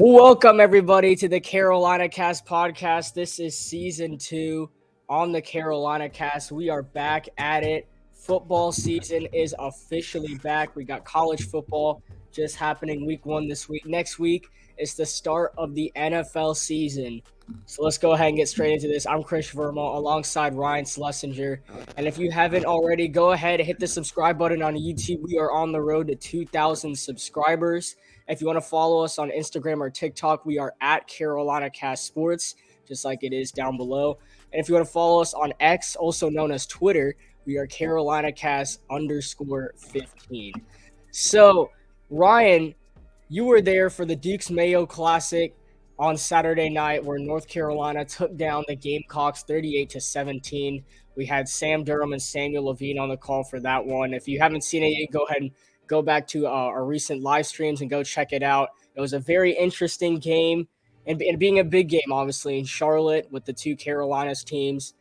Welcome, everybody, to the CarolinaCast podcast. This is season 2 on the CarolinaCast. We are back at it. Football season is officially back. We got college football just happening week 1 this week. Next week is the start of the NFL season. So let's go ahead and get straight into this. I'm Chris Verma alongside Ryan Schlesinger. And if you haven't already, go ahead and hit the subscribe button on YouTube. We are on the road to 2,000 subscribers. If you want to follow us on Instagram or TikTok, we are at CarolinaCast Sports, just like it is down below. And if you want to follow us on X, also known as Twitter, we are CarolinaCast_15. So, Ryan, you were there for the Duke's Mayo Classic on Saturday night, where North Carolina took down the Gamecocks 38-17. We had Sam Durham and Samuel Levine on the call for that one. If you haven't seen it, go ahead and go back to our recent live streams and go check it out. It was a very interesting game, and being a big game, obviously, in Charlotte with the two Carolinas teams.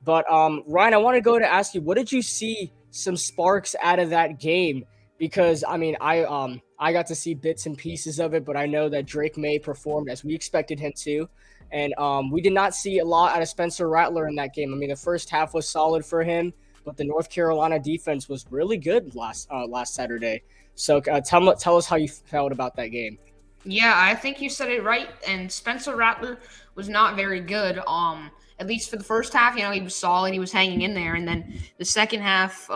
But, Ryan, I want to go to ask you, what did you see some sparks out of that game? Because, I mean, I got to see bits and pieces of it, but I know that Drake May performed as we expected him to. And we did not see a lot out of Spencer Rattler in that game. I mean, the first half was solid for him, but the North Carolina defense was really good last Saturday. So tell us how you felt about that game. Yeah, I think you said it right. And Spencer Rattler was not very good. At least for the first half, he was solid. He was hanging in there. And then the second half,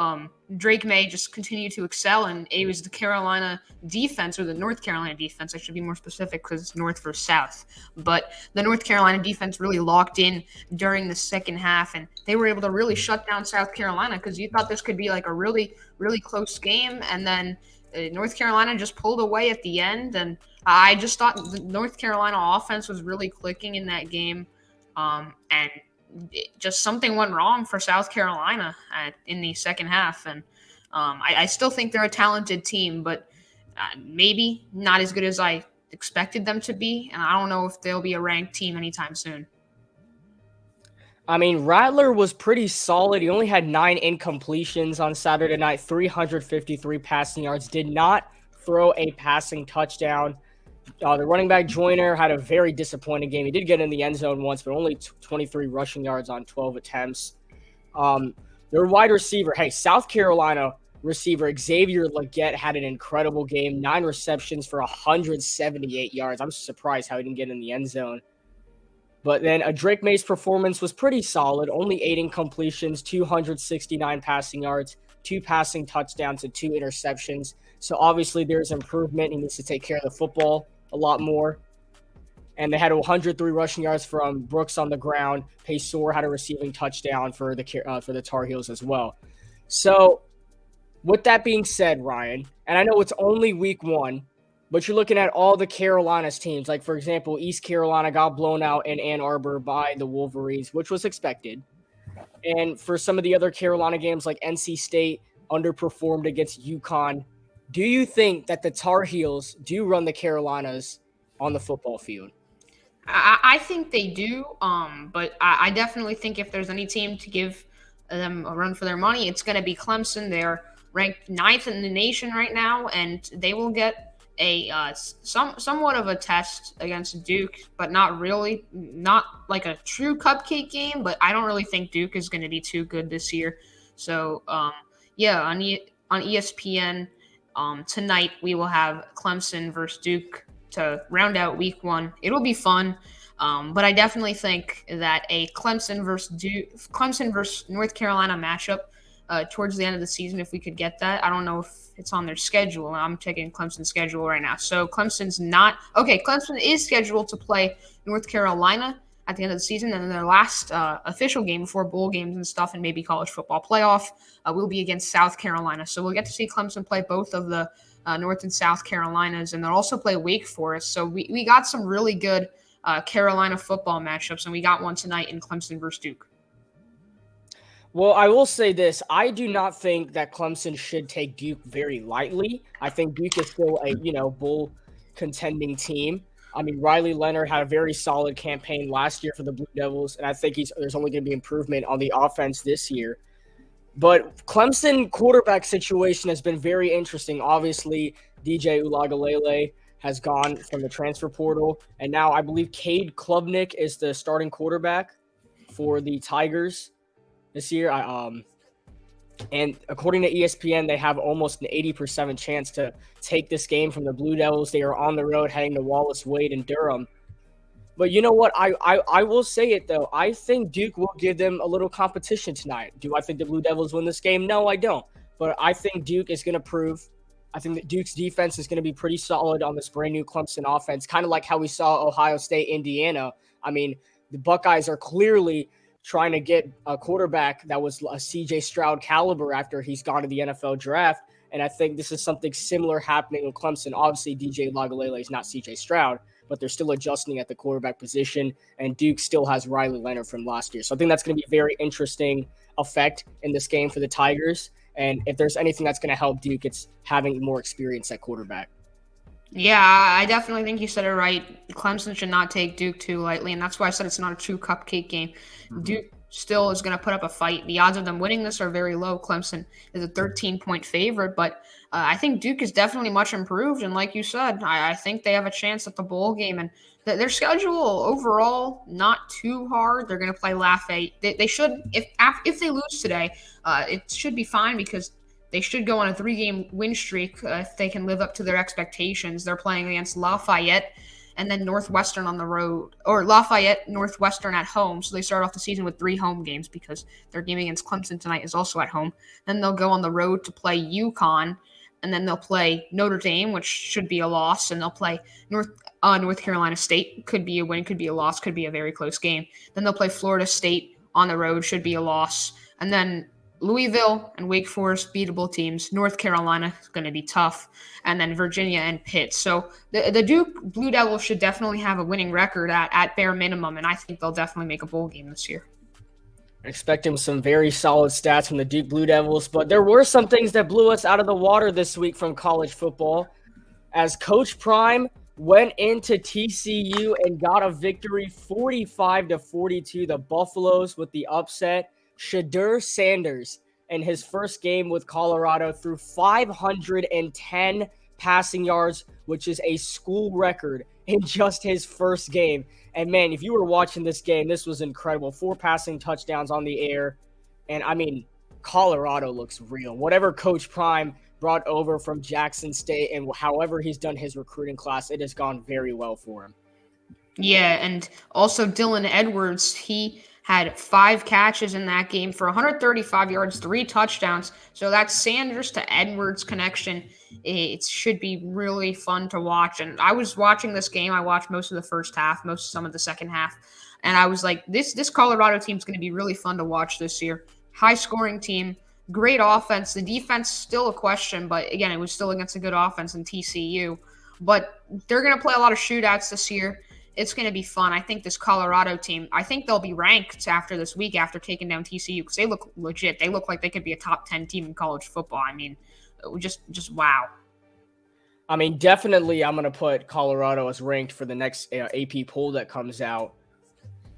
Drake May just continued to excel. And it was the Carolina defense, or the North Carolina defense, I should be more specific because it's North versus South. But the North Carolina defense really locked in during the second half. And they were able to really shut down South Carolina, because you thought this could be like a really, really close game. And then North Carolina just pulled away at the end. And I just thought the North Carolina offense was really clicking in that game. And just something went wrong for South Carolina in the second half. And I still think they're a talented team, but maybe not as good as I expected them to be. And I don't know if they'll be a ranked team anytime soon. I mean, Rattler was pretty solid. He only had 9 incompletions on Saturday night, 353 passing yards, did not throw a passing touchdown. The running back Joyner had a very disappointing game. He did get in the end zone once, but only 23 rushing yards on 12 attempts. Their wide receiver, South Carolina receiver Xavier Legette had an incredible game, 9 receptions for 178 yards. I'm surprised how he didn't get in the end zone. But then Drake May's performance was pretty solid, only 8 incompletions, 269 passing yards, 2 passing touchdowns, and 2 interceptions. So obviously there's improvement. He needs to take care of the football a lot more. And they had 103 rushing yards from Brooks on the ground. Paysor had a receiving touchdown for the Tar Heels as well. So with that being said, Ryan, and I know it's only week 1, but you're looking at all the Carolinas teams. Like, for example, East Carolina got blown out in Ann Arbor by the Wolverines, which was expected. And for some of the other Carolina games, like NC State underperformed against UConn. Do you think that the Tar Heels do run the Carolinas on the football field? I think they do, but I definitely think if there's any team to give them a run for their money, it's going to be Clemson. They're ranked 9th in the nation right now, and they will get a somewhat of a test against Duke, but not really, not like a true cupcake game. But I don't really think Duke is going to be too good this year. So on ESPN. Tonight we will have Clemson versus Duke to round out week 1. It'll be fun, but I definitely think that a Clemson versus North Carolina matchup towards the end of the season, if we could get that. I don't know if it's on their schedule. I'm checking Clemson's schedule right now. So Clemson is scheduled to play North Carolina at the end of the season. And then their last official game before bowl games and stuff and maybe college football playoff will be against South Carolina. So we'll get to see Clemson play both of the North and South Carolinas, and they'll also play Wake Forest. So we got some really good Carolina football matchups, and we got one tonight in Clemson versus Duke. Well, I will say this. I do not think that Clemson should take Duke very lightly. I think Duke is still a, bowl contending team. I mean, Riley Leonard had a very solid campaign last year for the Blue Devils, and I think there's only going to be improvement on the offense this year. But Clemson quarterback situation has been very interesting. Obviously, DJ Uiagalelei has gone from the transfer portal, and now I believe Cade Klubnik is the starting quarterback for the Tigers this year. And according to ESPN, they have almost an 80% chance to take this game from the Blue Devils. They are on the road heading to Wallace Wade in Durham. But you know what? I will say it, though. I think Duke will give them a little competition tonight. Do I think the Blue Devils win this game? No, I don't. But I think Duke is going to prove. I think that Duke's defense is going to be pretty solid on this brand new Clemson offense, kind of like how we saw Ohio State, Indiana. I mean, the Buckeyes are clearly trying to get a quarterback that was a CJ Stroud caliber after he's gone to the NFL draft. And I think this is something similar happening with Clemson. Obviously, DJ Uiagalelei is not CJ Stroud, but they're still adjusting at the quarterback position, and Duke still has Riley Leonard from last year. So I think that's going to be a very interesting effect in this game for the Tigers. And if there's anything that's going to help Duke, it's having more experience at quarterback. Yeah, I definitely think you said it right. Clemson should not take Duke too lightly, and that's why I said it's not a true cupcake game. Mm-hmm. Duke still is going to put up a fight. The odds of them winning this are very low. Clemson is a 13-point favorite, but I think Duke is definitely much improved. And like you said, I think they have a chance at the bowl game. And their schedule overall, not too hard. They're going to play Lafayette. They should, if they lose today, it should be fine because they should go on a 3-game win streak if they can live up to their expectations. They're playing against Lafayette and then Northwestern on the road, or Lafayette, Northwestern at home. So they start off the season with 3 home games because their game against Clemson tonight is also at home. Then they'll go on the road to play UConn, and then they'll play Notre Dame, which should be a loss, and they'll play North Carolina State. Could be a win, could be a loss, could be a very close game. Then they'll play Florida State on the road, should be a loss. And then Louisville and Wake Forest, beatable teams. North Carolina is going to be tough. And then Virginia and Pitt. So the Duke Blue Devils should definitely have a winning record at bare minimum, and I think they'll definitely make a bowl game this year. Expecting some very solid stats from the Duke Blue Devils, but there were some things that blew us out of the water this week from college football. As Coach Prime went into TCU and got a victory 45-42, the Buffaloes with the upset. Shedeur Sanders in his first game with Colorado threw 510 passing yards, which is a school record in just his first game. And man, if you were watching this game, this was incredible. 4 passing touchdowns on the air. And I mean, Colorado looks real. Whatever Coach Prime brought over from Jackson State and however he's done his recruiting class, it has gone very well for him. Yeah, and also Dylan Edwards, he had 5 catches in that game for 135 yards, 3 touchdowns. So that Sanders to Edwards connection, it should be really fun to watch. And I was watching this game. I watched most of the first half, some of the second half. And I was like, this Colorado team is going to be really fun to watch this year. High-scoring team, great offense. The defense, still a question. But, again, it was still against a good offense in TCU. But they're going to play a lot of shootouts this year. It's going to be fun. I think this Colorado team, I think they'll be ranked after this week after taking down TCU because they look legit. They look like they could be a top 10 team in college football. I mean, just wow. I mean, definitely I'm going to put Colorado as ranked for the next AP poll that comes out.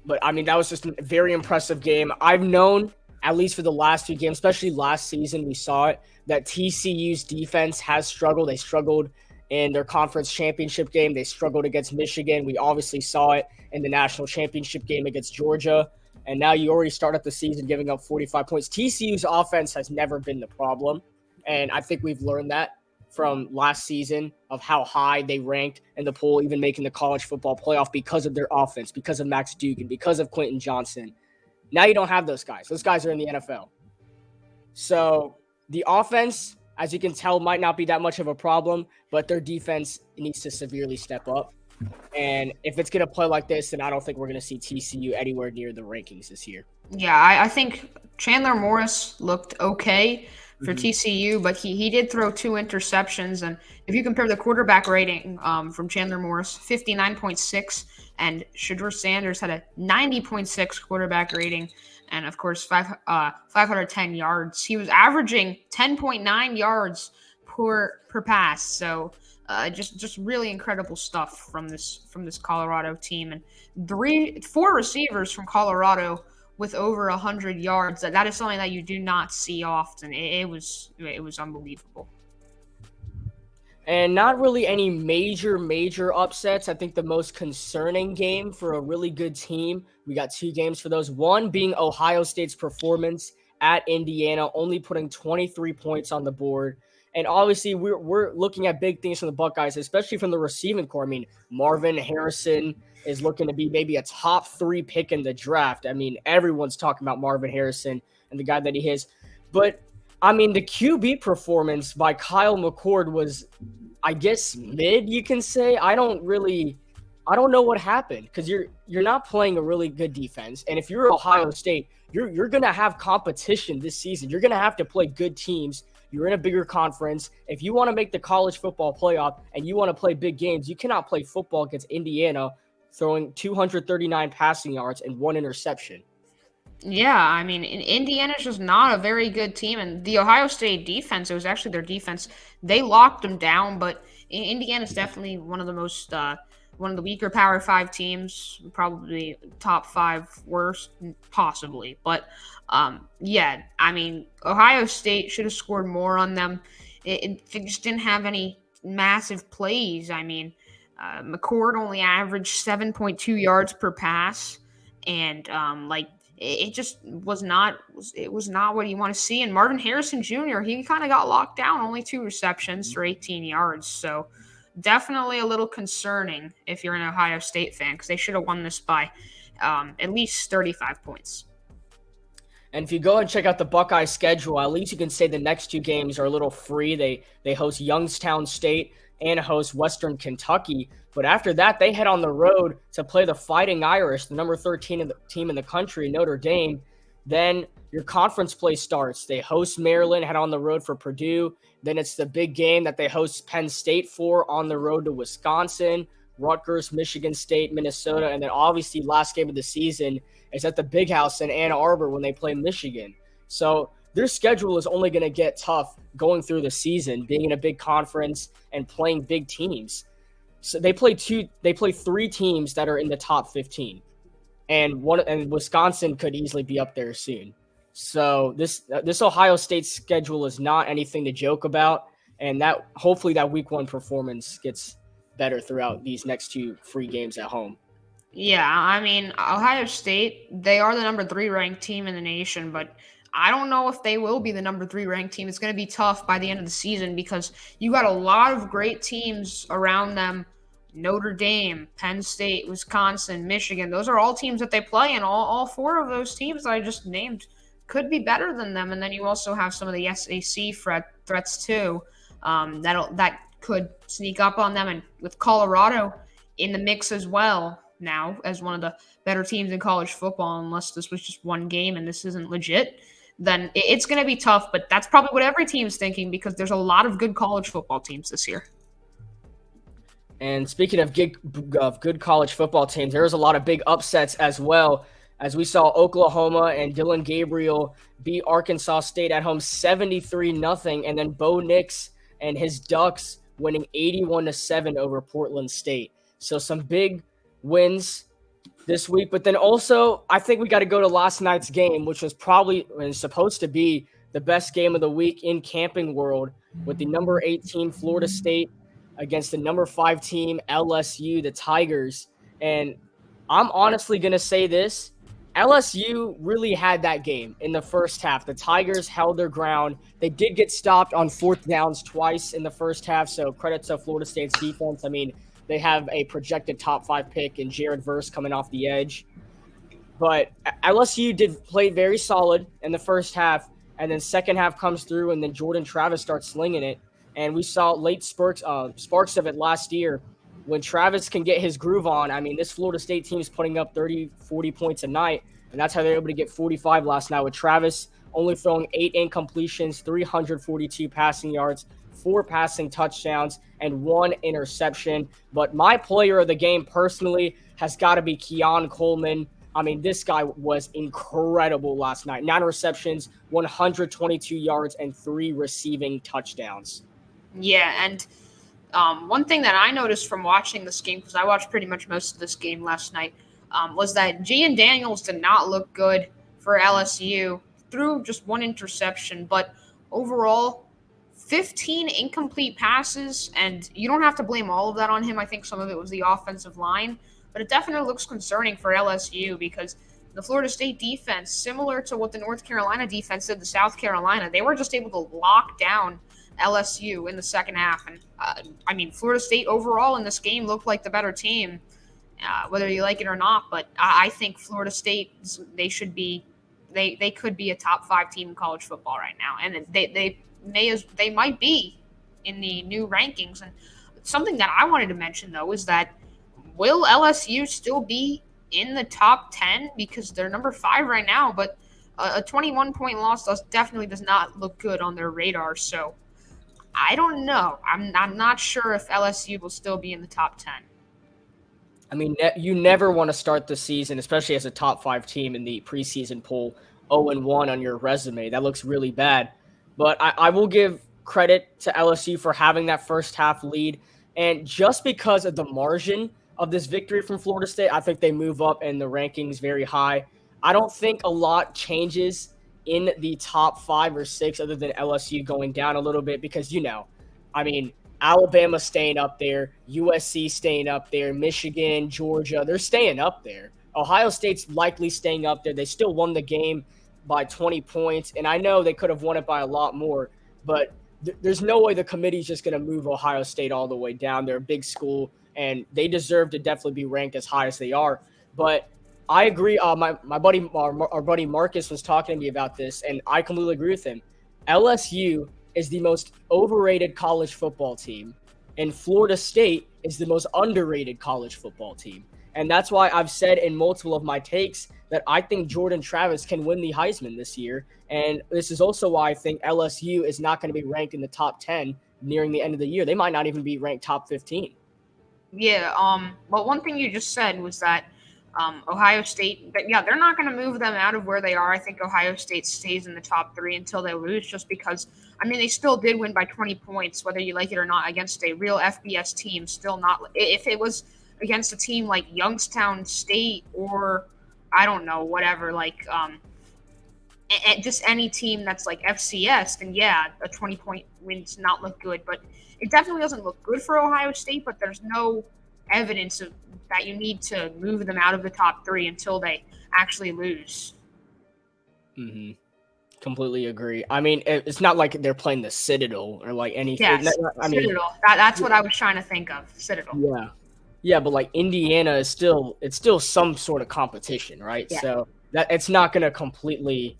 But, I mean, that was just a very impressive game. I've known, at least for the last 2 games, especially last season, we saw it, that TCU's defense has struggled. They struggled in their conference championship game. They struggled against Michigan. We obviously saw it in the national championship game against Georgia. And now you already start up the season giving up 45 points. TCU's offense has never been the problem. And I think we've learned that from last season of how high they ranked in the poll, even making the college football playoff because of their offense, because of Max Duggan, because of Quentin Johnson. Now you don't have those guys. Those guys are in the NFL. So the offense, as you can tell, might not be that much of a problem, but their defense needs to severely step up. And if it's going to play like this, then I don't think we're going to see TCU anywhere near the rankings this year. Yeah, I think Chandler Morris looked okay for Mhm. TCU, but he did throw two interceptions. And if you compare the quarterback rating from Chandler Morris, 59.6, and Shedeur Sanders had a 90.6 quarterback rating, and of course, 510 yards. He was averaging 10.9 yards per pass. So just really incredible stuff from this Colorado team, and four receivers from Colorado with over 100 yards. That is something that you do not see often. It was unbelievable. And not really any major upsets. I think the most concerning game for a really good team, we got two games for those. One being Ohio State's performance at Indiana, only putting 23 points on the board. And obviously, we're looking at big things from the Buckeyes, especially from the receiving core. I mean, Marvin Harrison is looking to be maybe a top 3 pick in the draft. I mean, everyone's talking about Marvin Harrison and the guy that he is. But I mean, the QB performance by Kyle McCord was, I guess, mid. You can say. I don't know what happened because you're not playing a really good defense, and if you're Ohio State, you're gonna have competition this season. You're gonna have to play good teams. You're in a bigger conference. If you want to make the college football playoff and you want to play big games, you cannot play football against Indiana throwing 239 passing yards and 1 interception. Yeah, I mean, Indiana's just not a very good team, and the Ohio State defense, it was actually their defense. They locked them down, but Indiana's definitely one of the weaker Power Five teams, probably top five worst, possibly. But yeah, I mean, Ohio State should have scored more on them. They just didn't have any massive plays. I mean, McCord only averaged 7.2 yards per pass, and it just was not what you want to see. And Marvin Harrison Jr., he kind of got locked down, only two receptions for 18 yards. So definitely a little concerning if you're an Ohio State fan, because they should have won this by at least 35 points. And if you go and check out the Buckeye schedule, at least you can say the next two games are a little free. They host Youngstown State and host Western Kentucky. But after that, they head on the road to play the Fighting Irish, the number 13 team in the country, Notre Dame. Then your conference play starts. They host Maryland, head on the road for Purdue. Then it's the big game that they host Penn State for on the road to Wisconsin, Rutgers, Michigan State, Minnesota. And then obviously last game of the season is at the Big House in Ann Arbor when they play Michigan. So their schedule is only going to get tough going through the season, being in a big conference and playing big teams. So they play three teams that are in the top 15. And Wisconsin could easily be up there soon. So this Ohio State schedule is not anything to joke about, and that hopefully that week 1 performance gets better throughout these next two free games at home. Yeah, I mean, Ohio State, they are the number 3 ranked team in the nation, but I don't know if they will be the number 3 ranked team. It's going to be tough by the end of the season because you got a lot of great teams around them. Notre Dame, Penn State, Wisconsin, Michigan. Those are all teams that they play, and all 4 of those teams that I just named could be better than them. And then you also have some of the SAC threats too, that could sneak up on them. And with Colorado in the mix as well now as one of the better teams in college football, unless this was just one game and this isn't legit, then it's going to be tough. But that's probably what every team's thinking because there's a lot of good college football teams this year. And speaking of good college football teams, there was a lot of big upsets as well, as we saw Oklahoma and Dylan Gabriel beat Arkansas State at home 73-0, and then Bo Nix and his Ducks winning 81-7 over Portland State. So some big wins this week. But then also, I think we got to go to last night's game, which was supposed to be the best game of the week in Camping World, with the number 18 Florida State against the number 5 team, LSU, the Tigers. And I'm honestly going to say this. LSU really had that game in the first half. The Tigers held their ground. They did get stopped on 4th downs twice in the first half, so credit to Florida State's defense. I mean, they have a projected top 5 pick in Jared Verse coming off the edge. But LSU did play very solid in the first half, and then second half comes through, and then Jordan Travis starts slinging it. And we saw late sparks of it last year when Travis can get his groove on, I mean, this Florida State team is putting up 30, 40 points a night, and that's how they're able to get 45 last night with Travis only throwing 8 incompletions, 342 passing yards, 4 passing touchdowns, and 1 interception. But my player of the game personally has got to be Keon Coleman. I mean, this guy was incredible last night. 9 receptions, 122 yards, and 3 receiving touchdowns. Yeah, and one thing that I noticed from watching this game, because I watched pretty much most of this game last night, was that Gian Daniels did not look good for LSU. Threw just 1 interception, but overall, 15 incomplete passes, and you don't have to blame all of that on him. I think some of it was the offensive line, but it definitely looks concerning for LSU because the Florida State defense, similar to what the North Carolina defense did to South Carolina, they were just able to lock down LSU in the second half. And I mean, Florida State overall in this game looked like the better team, whether you like it or not. But I think Florida State, they could be a top 5 team in college football right now, and they might be in the new rankings. And something that I wanted to mention though is that will LSU still be in the top 10 because they're number 5 right now, but a 21-point loss definitely does not look good on their radar. So I don't know. I'm not sure if LSU will still be in the top 10. I mean, you never want to start the season, especially as a top 5 team in the preseason poll, 0-1 on your resume. That looks really bad. But I will give credit to LSU for having that first half lead. And just because of the margin of this victory from Florida State, I think they move up in the rankings very high. I don't think a lot changes in the top 5 or 6 other than LSU going down a little bit because, I mean, Alabama staying up there, USC staying up there, Michigan, Georgia, they're staying up there. Ohio State's likely staying up there. They still won the game by 20 points, and I know they could have won it by a lot more, but there's no way the committee's just going to move Ohio State all the way down. They're a big school, and they deserve to definitely be ranked as high as they are. But I agree. My buddy, our buddy Marcus was talking to me about this, and I completely agree with him. LSU is the most overrated college football team, and Florida State is the most underrated college football team. And that's why I've said in multiple of my takes that I think Jordan Travis can win the Heisman this year. And this is also why I think LSU is not going to be ranked in the top 10 nearing the end of the year. They might not even be ranked top 15. Yeah. Well, one thing you just said was that Ohio State, they're not going to move them out of where they are. I think Ohio State stays in the top 3 until they lose, just because, I mean, they still did win by 20 points, whether you like it or not, against a real FBS team. Still not, if it was against a team like Youngstown State or I don't know, whatever, like just any team that's like FCS, then yeah, a 20-point win does not look good. But it definitely doesn't look good for Ohio State, but there's no evidence of that you need to move them out of the top 3 until they actually lose. Mm-hmm. Completely agree. I mean, it's not like they're playing the Citadel or like anything. Yes, Citadel. That's what I was trying to think of. Citadel. Yeah. Yeah, but like Indiana is still some sort of competition, right? Yeah. So that it's not going to completely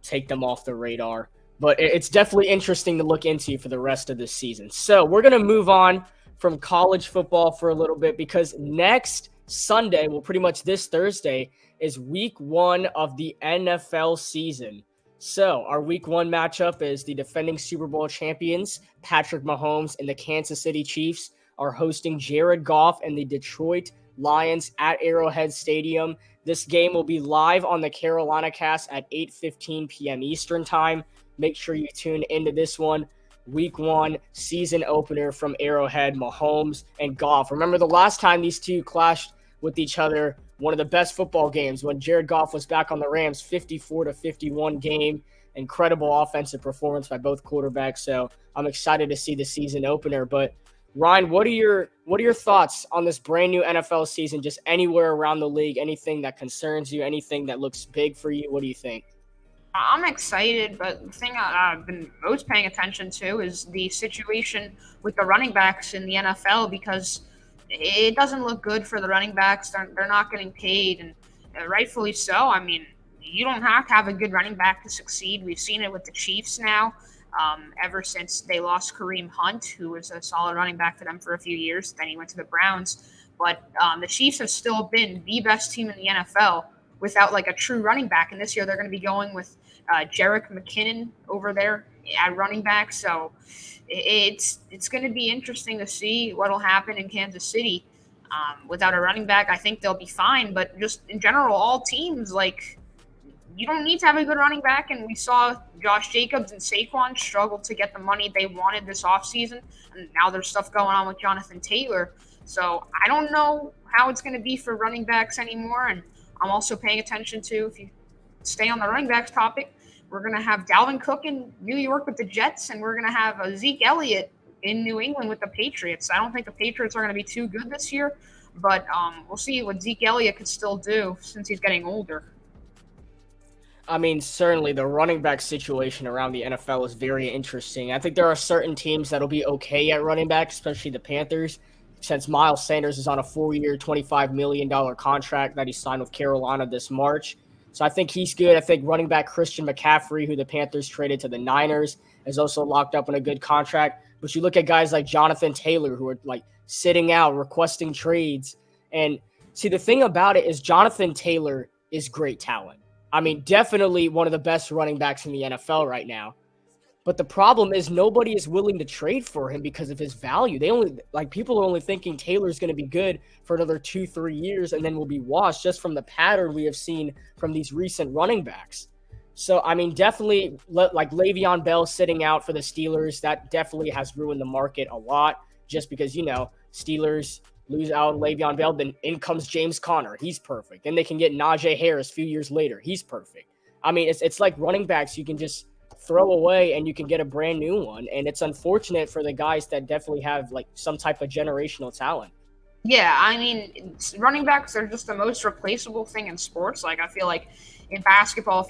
take them off the radar, but it's definitely interesting to look into for the rest of this season. So we're going to move on from college football for a little bit because next Sunday, well, pretty much this Thursday, is week 1 of the NFL season. So our week 1 matchup is the defending Super Bowl champions, Patrick Mahomes and the Kansas City Chiefs, are hosting Jared Goff and the Detroit Lions at Arrowhead Stadium. This game will be live on the CarolinaCast at 8:15 p.m. Eastern Time. Make sure you tune into this one. Week 1 season opener from Arrowhead, Mahomes and Goff. Remember the last time these two clashed with each other, one of the best football games when Jared Goff was back on the Rams, 54-51 game. Incredible offensive performance by both quarterbacks. So I'm excited to see the season opener. But Ryan, what are your thoughts on this brand new NFL season? Just anywhere around the league, anything that concerns you, anything that looks big for you? What do you think? I'm excited, but the thing I've been most paying attention to is the situation with the running backs in the NFL because it doesn't look good for the running backs. They're not getting paid, and rightfully so. I mean, you don't have to have a good running back to succeed. We've seen it with the Chiefs now. ever since they lost Kareem Hunt, who was a solid running back for them for a few years. Then he went to the Browns. But the Chiefs have still been the best team in the NFL without like a true running back. And this year they're going to be going with Jerick McKinnon over there at running back. So it's going to be interesting to see what will happen in Kansas City. Without a running back, I think they'll be fine. But just in general, all teams like you don't need to have a good running back. And we saw Josh Jacobs and Saquon struggle to get the money they wanted this offseason. And now there's stuff going on with Jonathan Taylor. So I don't know how it's going to be for running backs anymore. And I'm also paying attention to, if you stay on the running backs topic, we're going to have Dalvin Cook in New York with the Jets, and we're going to have Zeke Elliott in New England with the Patriots. I don't think the Patriots are going to be too good this year, but we'll see what Zeke Elliott could still do since he's getting older. I mean, certainly the running back situation around the NFL is very interesting. I think there are certain teams that'll be okay at running back, especially the Panthers, since Miles Sanders is on a 4-year, $25 million contract that he signed with Carolina this March. So I think he's good. I think running back Christian McCaffrey, who the Panthers traded to the Niners, is also locked up in a good contract. But you look at guys like Jonathan Taylor, who are like sitting out, requesting trades. And see, the thing about it is Jonathan Taylor is great talent. I mean, definitely one of the best running backs in the NFL right now. But the problem is nobody is willing to trade for him because of his value. People are only thinking Taylor's going to be good for another 2-3 years and then will be washed just from the pattern we have seen from these recent running backs. So, I mean, definitely like Le'Veon Bell sitting out for the Steelers, that definitely has ruined the market a lot just because, Steelers lose out on Le'Veon Bell, then in comes James Conner. He's perfect. Then they can get Najee Harris a few years later. He's perfect. I mean, it's like running backs you can just throw away and you can get a brand new one. And it's unfortunate for the guys that definitely have like some type of generational talent. Yeah, I mean, running backs are just the most replaceable thing in sports. Like, I feel like in basketball, if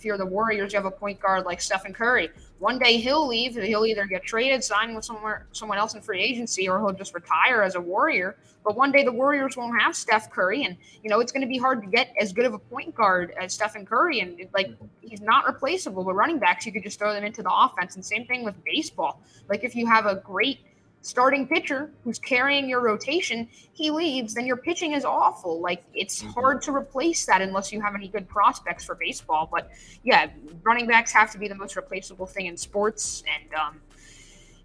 you're the Warriors, you have a point guard like Stephen Curry. One day he'll leave. He'll either get traded, sign with someone else in free agency, or he'll just retire as a Warrior. But one day the Warriors won't have Steph Curry, and it's going to be hard to get as good of a point guard as Stephen Curry. And he's not replaceable. But running backs, you could just throw them into the offense. And same thing with baseball. Like if you have a great starting pitcher who's carrying your rotation, he leaves, then your pitching is awful. Like it's hard to replace that unless you have any good prospects for baseball. But yeah, running backs have to be the most replaceable thing in sports, and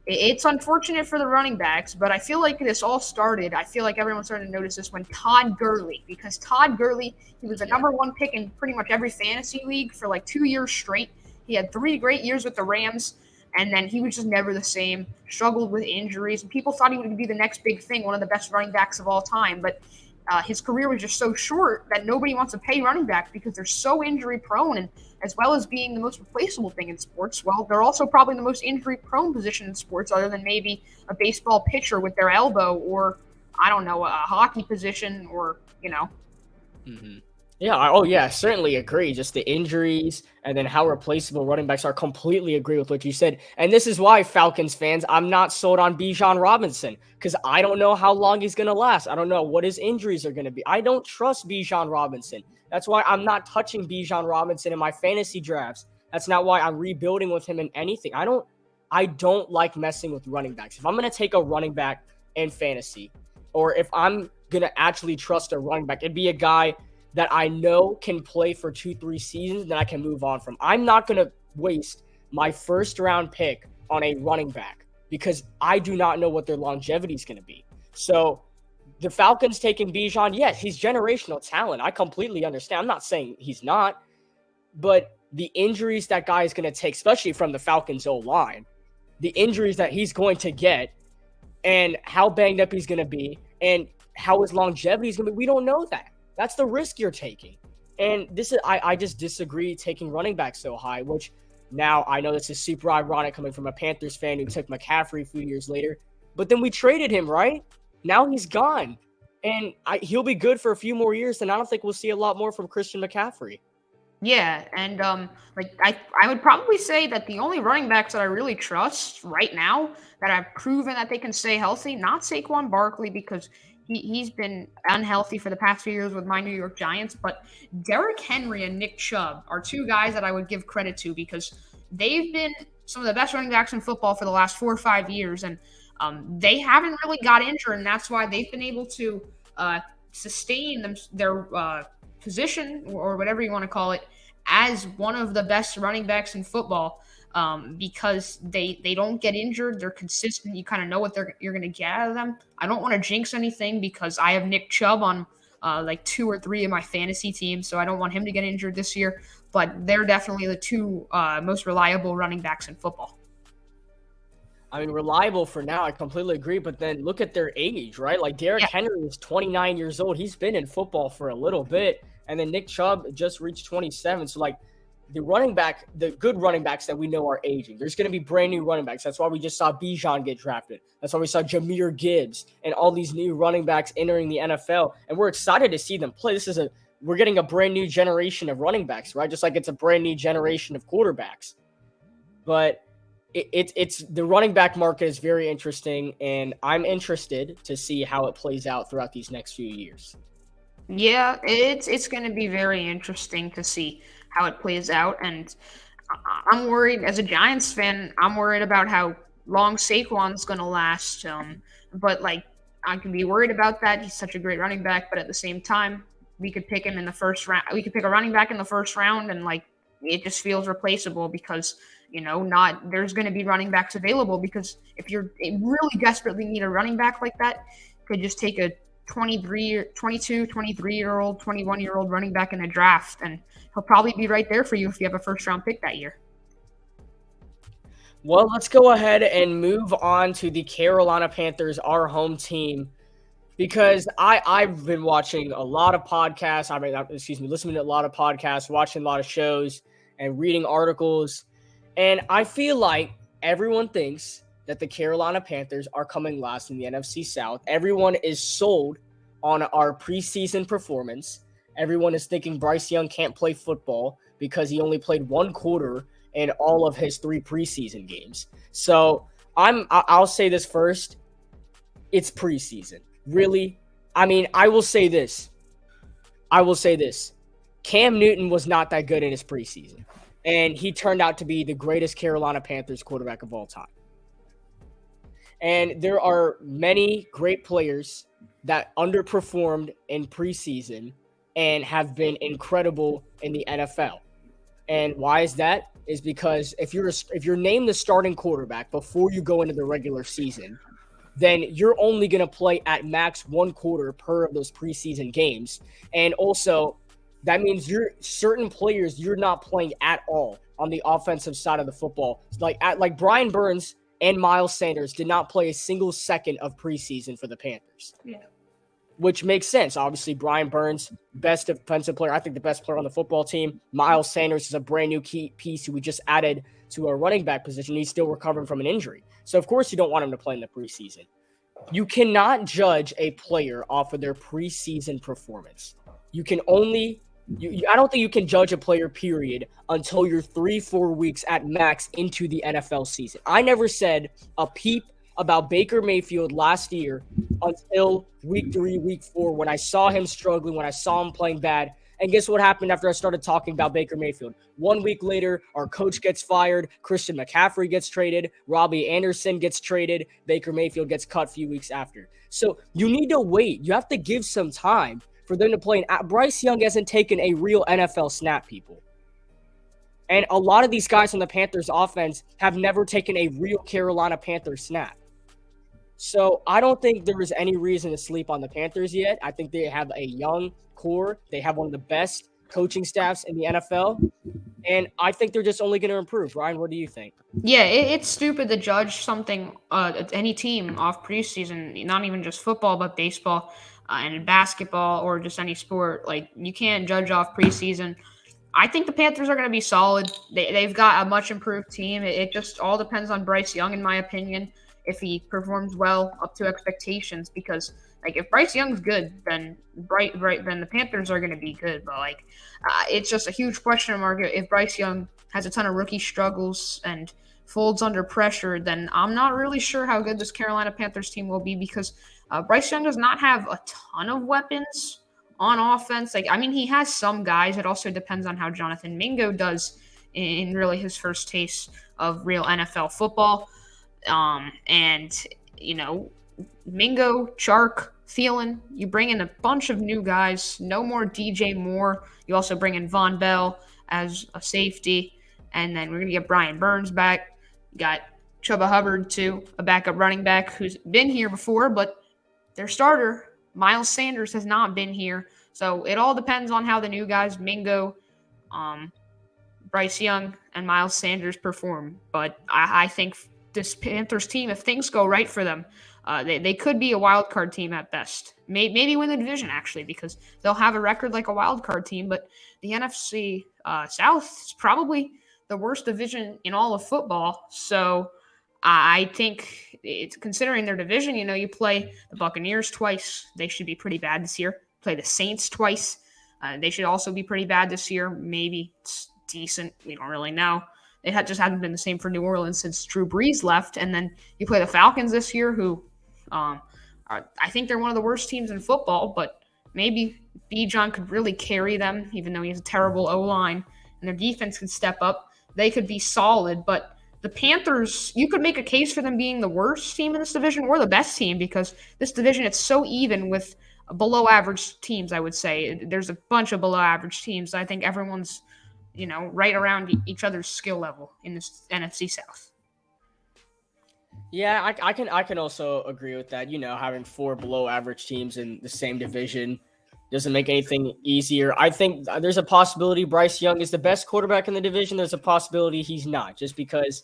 it's unfortunate for the running backs. But I feel like this all started. I feel like everyone started to notice this when Todd Gurley, because Todd Gurley, he was the number one pick in pretty much every fantasy league for like 2 years straight. He had 3 great years with the Rams. And then he was just never the same, struggled with injuries. And people thought he would be the next big thing, one of the best running backs of all time. But his career was just so short that nobody wants to pay running backs because they're so injury prone. And as well as being the most replaceable thing in sports, well, they're also probably the most injury prone position in sports, other than maybe a baseball pitcher with their elbow, or, I don't know, a hockey position, or. Mm-hmm. Yeah. Oh, yeah. I certainly agree. Just the injuries and then how replaceable running backs are. Completely agree with what you said. And this is why, Falcons fans, I'm not sold on Bijan Robinson because I don't know how long he's going to last. I don't know what his injuries are going to be. I don't trust Bijan Robinson. That's why I'm not touching Bijan Robinson in my fantasy drafts. That's not why I'm rebuilding with him in anything. I don't like messing with running backs. If I'm going to take a running back in fantasy, or if I'm going to actually trust a running back, it'd be a guy that I know can play for 2-3 seasons that I can move on from. I'm not going to waste my first round pick on a running back because I do not know what their longevity is going to be. So the Falcons taking Bijan, yes, he's generational talent. I completely understand. I'm not saying he's not, but the injuries that guy is going to take, especially from the Falcons O-line, the injuries that he's going to get and how banged up he's going to be and how his longevity is going to be, we don't know that. That's the risk you're taking. And this is I just disagree taking running back so high, which now I know this is super ironic coming from a Panthers fan who took McCaffrey a few years later. But then we traded him, right? Now he's gone. And he'll be good for a few more years, and I don't think we'll see a lot more from Christian McCaffrey. Yeah, and I would probably say that the only running backs that I really trust right now that have proven that they can stay healthy, not Saquon Barkley because he's been unhealthy for the past few years with my New York Giants, but Derrick Henry and Nick Chubb are 2 guys that I would give credit to because they've been some of the best running backs in football for the last 4 or 5 years, and they haven't really got injured, and that's why they've been able to sustain their position or whatever you want to call it as one of the best running backs in football. Because they don't get injured, they're consistent. You kind of know what you're going to get out of them. I don't want to jinx anything because I have Nick Chubb on like 2 or 3 of my fantasy teams, so I don't want him to get injured this year. But they're definitely the two most reliable running backs in football. I mean, reliable for now, I completely agree. But then look at their age, right? Like Derrick Henry is 29 years old. He's been in football for a little bit. And then Nick Chubb just reached 27. So, like, the good running backs that we know are aging. There's going to be brand new running backs. That's why we just saw Bijan get drafted. That's why we saw Jahmyr Gibbs and all these new running backs entering the NFL. And we're excited to see them play. We're getting a brand new generation of running backs, right? Just like it's a brand new generation of quarterbacks. But it's the running back market is very interesting, and I'm interested to see how it plays out throughout these next few years. Yeah, it's going to be very interesting to see how it plays out, and I'm worried as a Giants fan. I'm worried about how long Saquon's going to last. But like I can be worried about that. He's such a great running back, but at the same time, we could pick him in the first round. We could pick a running back in the first round, and like it just feels replaceable because not there's going to be running backs available. Because if you're really desperately need a running back like that, you could just take a 22, 23-year-old, 21-year-old running back in a draft, and he'll probably be right there for you if you have a first-round pick that year. Well, let's go ahead and move on to the Carolina Panthers, our home team, because I've been watching a lot of podcasts. Listening to a lot of podcasts, watching a lot of shows, and reading articles, and I feel like everyone thinks that the Carolina Panthers are coming last in the NFC South. Everyone is sold on our preseason performance. Everyone is thinking Bryce Young can't play football because he only played 1 quarter in all of his 3 preseason games. So I'll say this first. It's preseason. Really? I mean, I will say this. Cam Newton was not that good in his preseason, and he turned out to be the greatest Carolina Panthers quarterback of all time. And there are many great players that underperformed in preseason and have been incredible in the NFL. And why is that? Is because if you're named the starting quarterback before you go into the regular season, then you're only going to play at max 1 quarter per of those preseason games. And also, that means certain players you're not playing at all on the offensive side of the football. Like Brian Burns and Miles Sanders did not play a single second of preseason for the Panthers. Yeah. Which makes sense. Obviously, Brian Burns, best defensive player. I think the best player on the football team. Miles Sanders is a brand new key piece who we just added to our running back position. He's still recovering from an injury. So, of course, you don't want him to play in the preseason. You cannot judge a player off of their preseason performance. You can only I don't think you can judge a player, period, until you're 3-4 weeks at max into the NFL season. I never said a peep about Baker Mayfield last year until week 3, week 4, when I saw him struggling, when I saw him playing bad. And guess what happened after I started talking about Baker Mayfield? 1 week later, our coach gets fired, Christian McCaffrey gets traded, Robbie Anderson gets traded, Baker Mayfield gets cut a few weeks after. So you need to wait. You have to give some time for them to play. And Bryce Young hasn't taken a real NFL snap, people. And a lot of these guys on the Panthers offense have never taken a real Carolina Panthers snap. So I don't think there is any reason to sleep on the Panthers yet. I think they have a young core. They have one of the best coaching staffs in the NFL. And I think they're just only going to improve. Ryan, what do you think? Yeah, it's stupid to judge something, any team off preseason, not even just football, but baseball and basketball or just any sport. Like, you can't judge off preseason. I think the Panthers are going to be solid. They've got a much improved team. It just all depends on Bryce Young, in my opinion, if he performs well up to expectations. Because, like, if Bryce Young's good, then then the Panthers are going to be good. But, like, it's just a huge question mark. If Bryce Young has a ton of rookie struggles and folds under pressure, then I'm not really sure how good this Carolina Panthers team will be, because Bryce Young does not have a ton of weapons on offense. Like, I mean, he has some guys. It also depends on how Jonathan Mingo does in really his first taste of real NFL football. And, you know, Mingo, Chark, Thielen, you bring in a bunch of new guys. No more DJ Moore. You also bring in Von Bell as a safety. And then we're going to get Brian Burns back. You got Chuba Hubbard, too, a backup running back who's been here before, but their starter, Miles Sanders, has not been here. So it all depends on how the new guys, Mingo, um, Bryce Young, and Miles Sanders, perform. But I think this Panthers team, if things go right for them, they could be a wild card team at best. Maybe win the division, actually, because they'll have a record like a wild card team. But the NFC South is probably the worst division in all of football. So I think it's considering their division. You know, you play the Buccaneers twice. They should be pretty bad this year. Play the Saints twice. They should also be pretty bad this year. Maybe it's decent. We don't really know. It just hasn't been the same for New Orleans since Drew Brees left. And then you play the Falcons this year, who I think they're one of the worst teams in football, but maybe Bijan could really carry them, even though he has a terrible O-line, and their defense could step up. They could be solid, but the Panthers, you could make a case for them being the worst team in this division or the best team, because this division, it's so even with below average teams, I would say. There's a bunch of below average teams. I think everyone's, right around each other's skill level in this NFC South. Yeah, I can also agree with that. Having 4 below average teams in the same division doesn't make anything easier. I think there's a possibility Bryce Young is the best quarterback in the division. There's a possibility he's not, just because,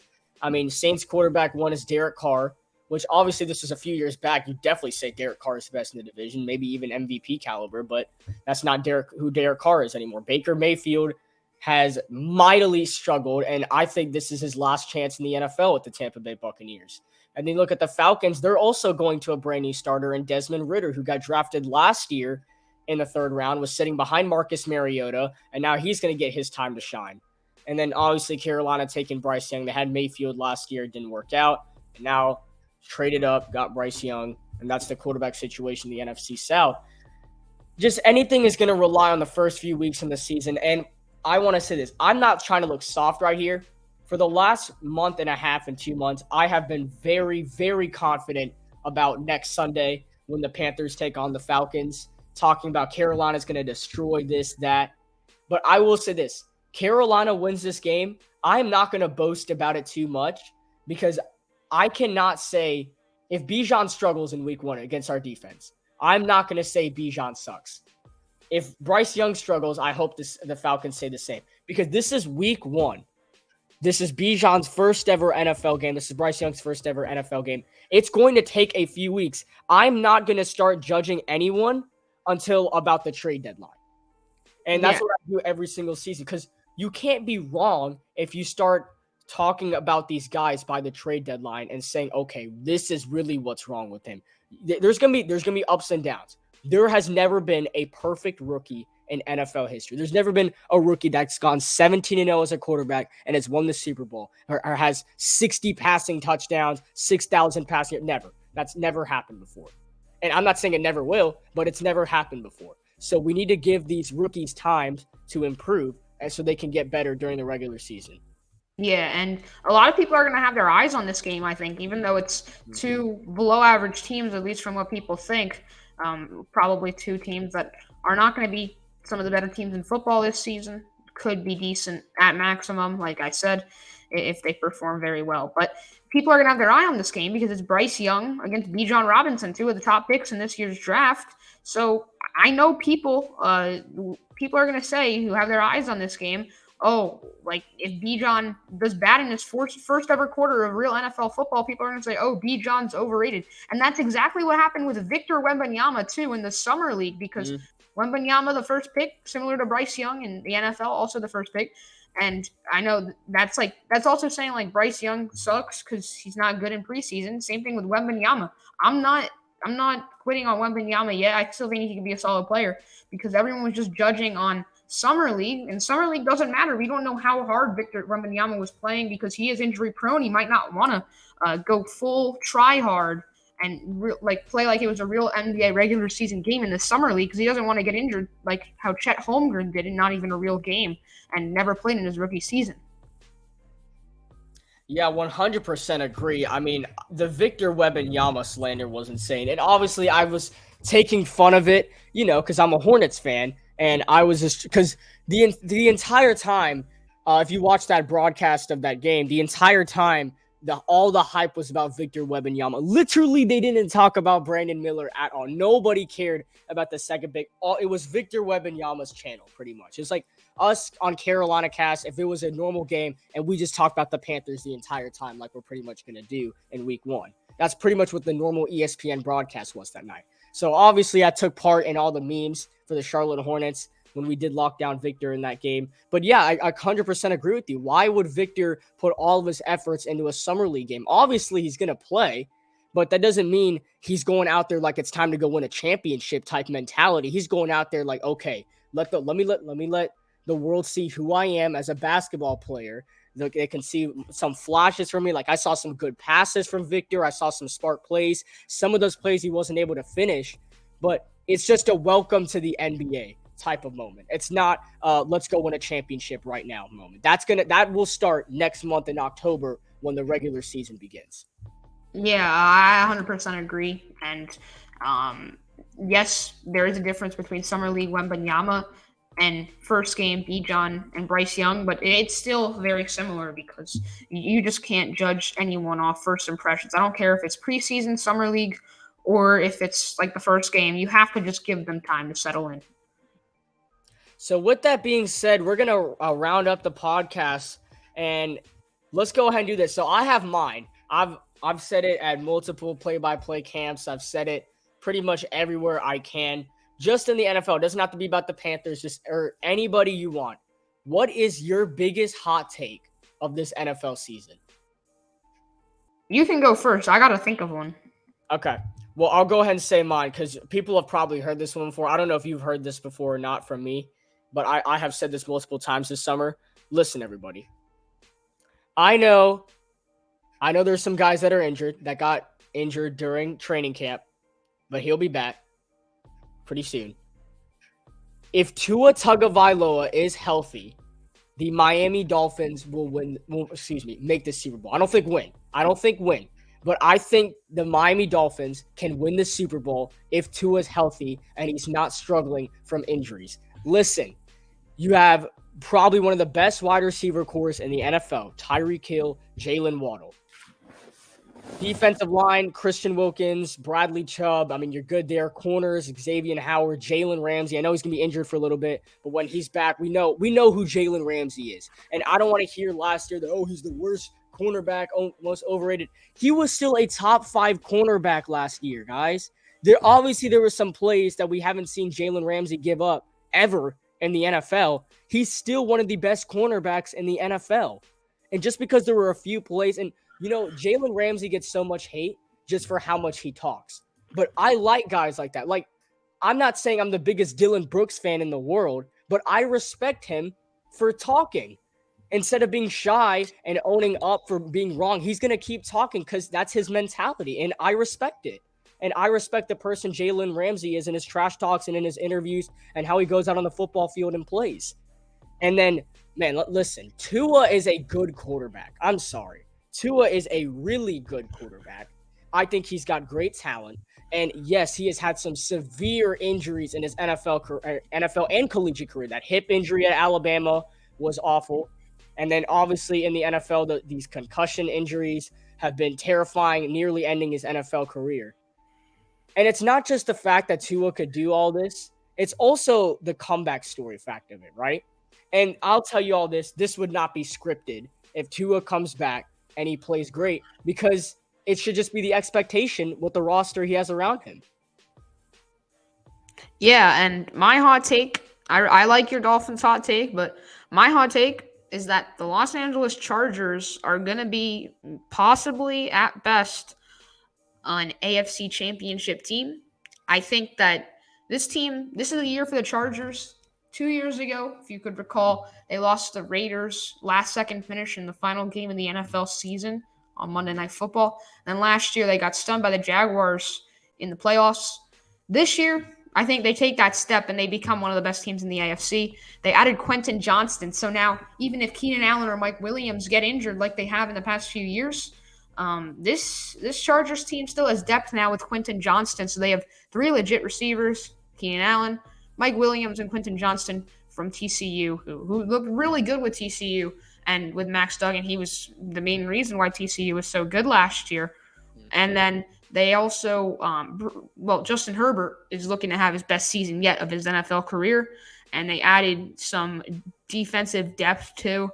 Saints quarterback 1 is Derek Carr, which obviously this was a few years back. You definitely say Derek Carr is the best in the division, maybe even MVP caliber, but that's not who Derek Carr is anymore. Baker Mayfield has mightily struggled, and I think this is his last chance in the NFL with the Tampa Bay Buccaneers. And then look at the Falcons. They're also going to a brand new starter in Desmond Ridder, who got drafted last year in the 3rd round, was sitting behind Marcus Mariota, and now he's going to get his time to shine. And then obviously Carolina taking Bryce Young. They had Mayfield last year, it didn't work out. And now traded up, got Bryce Young, and that's the quarterback situation in the NFC South. Just anything is going to rely on the first few weeks in the season. And I want to say this. I'm not trying to look soft right here. For the last month and a half and 2 months, I have been very, very confident about next Sunday when the Panthers take on the Falcons, talking about Carolina's going to destroy this, that. But I will say this. Carolina wins this game. I'm not going to boast about it too much, because I cannot say if Bijan struggles in week 1 against our defense, I'm not going to say Bijan sucks. If Bryce Young struggles, I hope the Falcons say the same, because this is week 1. This is Bijan's first ever NFL game. This is Bryce Young's first ever NFL game. It's going to take a few weeks. I'm not going to start judging anyone until about the trade deadline. And that's what I do every single season, because you can't be wrong if you start talking about these guys by the trade deadline and saying, okay, this is really what's wrong with him. There's going to be ups and downs. There has never been a perfect rookie in NFL history. There's never been a rookie that's gone 17-0 as a quarterback and has won the Super Bowl or has 60 passing touchdowns, 6,000 passing. Never. That's never happened before. And I'm not saying it never will, but it's never happened before. So we need to give these rookies time to improve, and so they can get better during the regular season. Yeah, and a lot of people are going to have their eyes on this game, I think, even though it's 2 below average teams, at least from what people think. Probably 2 teams that are not going to be some of the better teams in football this season. Could be decent at maximum, like I said, if they perform very well. But people are going to have their eye on this game because it's Bryce Young against Bijan Robinson, 2 of the top picks in this year's draft. So I know people are going to say, who have their eyes on this game, oh, like if Bijan does bad in his first ever quarter of real NFL football, people are going to say, oh, Bijan's overrated. And that's exactly what happened with Victor Wembanyama, too, in the Summer League, because Wembanyama, the first pick, similar to Bryce Young in the NFL, also the first pick. And I know that's also saying like Bryce Young sucks because he's not good in preseason. Same thing with Wembanyama. I'm not quitting on Wembanyama yet. I still think he can be a solid player, because everyone was just judging on Summer League, and Summer League doesn't matter. We don't know how hard Victor Wembanyama was playing because he is injury prone. He might not want to go full try hard and play like it was a real NBA regular season game in the Summer League, because he doesn't want to get injured like how Chet Holmgren did in not even a real game and never played in his rookie season. Yeah, 100% agree. I mean, the Victor Wembanyama slander was insane. And obviously, I was taking fun of it, because I'm a Hornets fan. And I was just, because the entire time, if you watch that broadcast of that game, the entire time, all the hype was about Victor Wembanyama. Literally, they didn't talk about Brandon Miller at all. Nobody cared about the second big. It was Victor Wembanyama's channel, pretty much. It's like us on CarolinaCast, if it was a normal game and we just talked about the Panthers the entire time, like we're pretty much going to do in week one. That's pretty much what the normal ESPN broadcast was that night. So obviously, I took part in all the memes for the Charlotte Hornets when we did lock down Victor in that game. But yeah, I 100% agree with you. Why would Victor put all of his efforts into a summer league game? Obviously, he's going to play, but that doesn't mean he's going out there like it's time to go win a championship type mentality. He's going out there like, okay, let me let the world see who I am as a basketball player. They can see some flashes from me. Like I saw some good passes from Victor. I saw some smart plays. Some of those plays he wasn't able to finish, but it's just a welcome to the NBA type of moment. It's not let's go win a championship right now moment. That will start next month in October when the regular season begins. Yeah, I 100% agree. And yes, there is a difference between Summer League Wembanyama and first game Bijan and Bryce Young, but it's still very similar because you just can't judge anyone off first impressions. I don't care if it's preseason, Summer League, or if it's like the first game. You have to just give them time to settle in. So with that being said, we're gonna round up the podcast and let's go ahead and do this. So I have mine. I've said it at multiple play-by-play camps. I've said it pretty much everywhere I can. Just in the NFL, it doesn't have to be about the Panthers, just or anybody you want. What is your biggest hot take of this NFL season? You can go first. I got to think of one. Okay. Well, I'll go ahead and say mine because people have probably heard this one before. I don't know if you've heard this before or not from me, but I have said this multiple times this summer. Listen, everybody. I know there's some guys that are injured that got injured during training camp, but he'll be back pretty soon. If Tua Tagovailoa is healthy, the Miami Dolphins will make the Super Bowl. I don't think win, but I think the Miami Dolphins can win the Super Bowl if Tua's healthy and he's not struggling from injuries. Listen, you have probably one of the best wide receiver cores in the NFL, Tyreek Hill, Jalen Waddle. Defensive line, Christian Wilkins, Bradley Chubb. I mean, you're good there. Corners, Xavier Howard, Jalen Ramsey. I know he's going to be injured for a little bit, but when he's back, we know who Jalen Ramsey is. And I don't want to hear last year that, he's the worst cornerback, most overrated. He was still a top 5 cornerback last year, guys. There were some plays that we haven't seen Jalen Ramsey give up ever in the NFL. He's still one of the best cornerbacks in the NFL. And just because there were a few plays, and Jalen Ramsey gets so much hate just for how much he talks. But I like guys like that. Like, I'm not saying I'm the biggest Dylan Brooks fan in the world, but I respect him for talking. Instead of being shy and owning up for being wrong, he's going to keep talking because that's his mentality, and I respect it. And I respect the person Jalen Ramsey is in his trash talks and in his interviews and how he goes out on the football field and plays. And then, man, listen, Tua is a good quarterback. I'm sorry. Tua is a really good quarterback. I think he's got great talent. And yes, he has had some severe injuries in his NFL and collegiate career. That hip injury at Alabama was awful. And then obviously in the NFL, these concussion injuries have been terrifying, nearly ending his NFL career. And it's not just the fact that Tua could do all this. It's also the comeback story fact of it, right? And I'll tell you all this. This would not be scripted if Tua comes back and he plays great, because it should just be the expectation with the roster he has around him. Yeah, and my hot take, I like your Dolphins hot take, but my hot take is that the Los Angeles Chargers are going to be possibly at best an AFC championship team. I think that this is a year for the Chargers. 2 years ago, if you could recall, they lost the Raiders last second finish in the final game of the NFL season on Monday Night Football. And then last year, they got stunned by the Jaguars in the playoffs. This year, I think they take that step and they become one of the best teams in the AFC. They added Quentin Johnston, so now even if Keenan Allen or Mike Williams get injured like they have in the past few years, this Chargers team still has depth now with Quentin Johnston. So they have three legit receivers: Keenan Allen, Mike Williams, and Quentin Johnston from TCU, who looked really good with TCU. And with Max Duggan, he was the main reason why TCU was so good last year. And then they also, Justin Herbert is looking to have his best season yet of his NFL career, and they added some defensive depth too.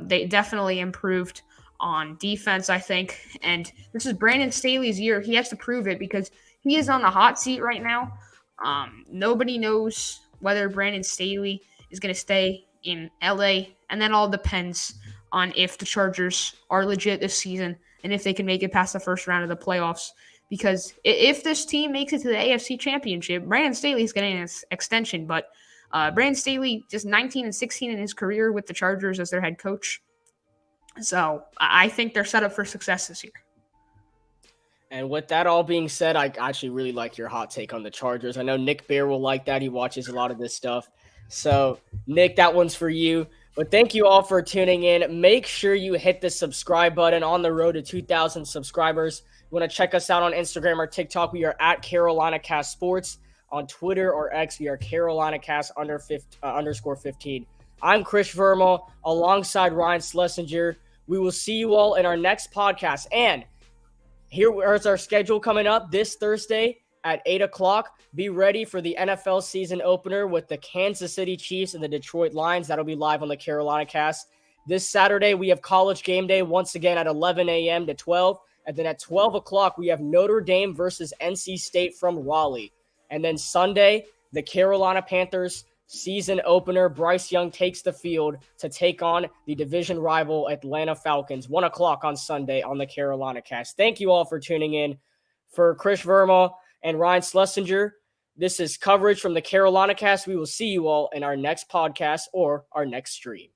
They definitely improved on defense, I think. And this is Brandon Staley's year. He has to prove it because he is on the hot seat right now. Nobody knows whether Brandon Staley is going to stay in LA, and that all depends on if the Chargers are legit this season and if they can make it past the first round of the playoffs. Because if this team makes it to the AFC Championship, Brandon Staley is getting an extension. But Brandon Staley just 19-16 in his career with the Chargers as their head coach. So I think they're set up for success this year. And with that all being said, I actually really like your hot take on the Chargers. I know Nick Bear will like that. He watches a lot of this stuff. So, Nick, that one's for you. But thank you all for tuning in. Make sure you hit the subscribe button on the road to 2,000 subscribers. You want to check us out on Instagram or TikTok, we are at CarolinaCast Sports. On Twitter or X, we are CarolinaCast underscore 15. I'm Chris Verma alongside Ryan Schlesinger. We will see you all in our next podcast. And here's our schedule coming up this Thursday at 8 o'clock. Be ready for the NFL season opener with the Kansas City Chiefs and the Detroit Lions. That'll be live on the CarolinaCast. This Saturday, we have College Game Day once again at 11 a.m. to 12. And then at 12 o'clock, we have Notre Dame versus NC State from Raleigh. And then Sunday, the Carolina Panthers season opener. Bryce Young takes the field to take on the division rival Atlanta Falcons. 1 o'clock on Sunday on the CarolinaCast. Thank you all for tuning in. For Chris Verma and Ryan Schlesinger, this is coverage from the CarolinaCast. We will see you all in our next podcast or our next stream.